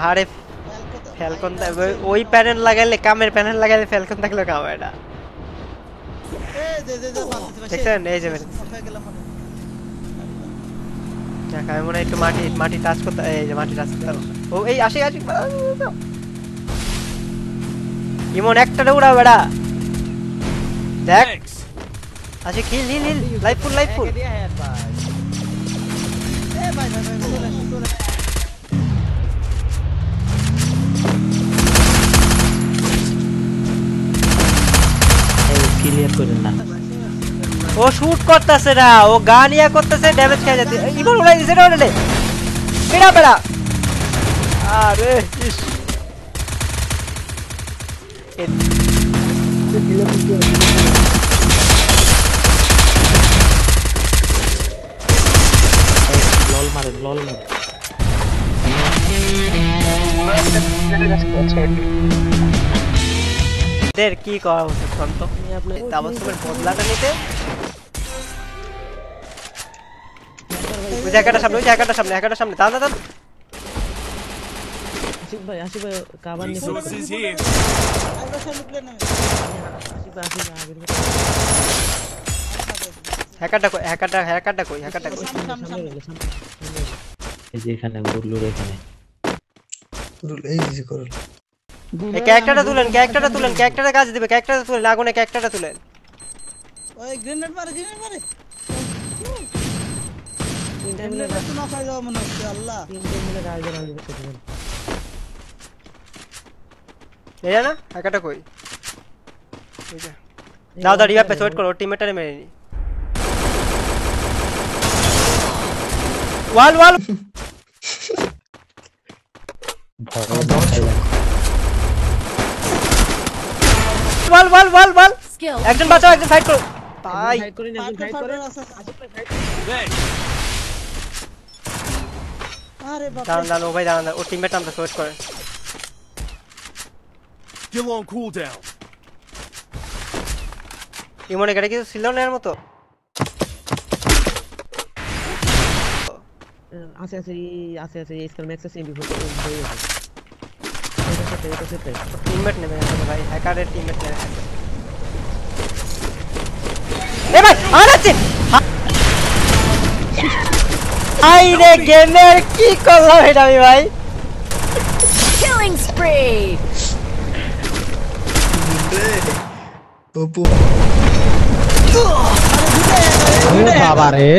আরে ফ্যালকন ওই প্যানেল লাগাইলে কামের প্যানেল লাগাইলে ফ্যালকন থাকলে কাম এটা দেখছেন এই যে দেখ আমি মনে হয় একটু মাটি টাচ করতে এই যে মাটি টাচ করতে ও এই আসে ইমন একটা উড়া বেড়া দেখ আসে কিল হিল হিল লাইফ ফুল ক্লিয়ার করেন না ও শুট করতেছে না ও গান ইয়া করতেছে ড্যামেজ খেয়ে যাচ্ছে ইমন উড়াই দিছে না ওরে বেড়া বেড়া আরে ইস লল মারে দের কি করা উচিত সন্ত আপনি তাবসুমের বদলাটা নিতে ওই জায়গাটা সামনে দাদা আসিফ ভাই কাবার নিয়ে হ্যাকারটা কই এই যে এখানে গুরলুর এখানে এই যে করল এই ক্যারেক্টারটা তুলেন ক্যারেক্টারে কাজ দিবে ক্যারেক্টারটা তুলেন আগুনে ক্যারেক্টারটা তুলেন ওই গ্রেনেড মারে তিনটা মিলে না খাই যাও মনে হচ্ছে আল্লাহ তিনটা মিলে রাজা এই না হ্যাকারটা কই এই যে দাও রিভাইভ পে ওয়েট করো টিমমেটারে মেরে নি ওয়াল একজন বাঁচাও একজন ফাইট করো ভাই ফাইট করে আরে বাপ দাঁড়ান ও ভাই দাঁড়ান ও টিমমেট আমরা সোয়েট করে Still on cooldown. ইমনে গাড়ি কিছু ছিল না এর মতো আছে স্কাল ম্যাক্স আছে এমবি টিমমেট নেবে না ভাই হ্যাকারের টিমমেট নেবে এ ভাই আনাচ্ছে আই রে গেমের কি করলাম এটা আমি ভাই Killing spree. ওপো বাবা রে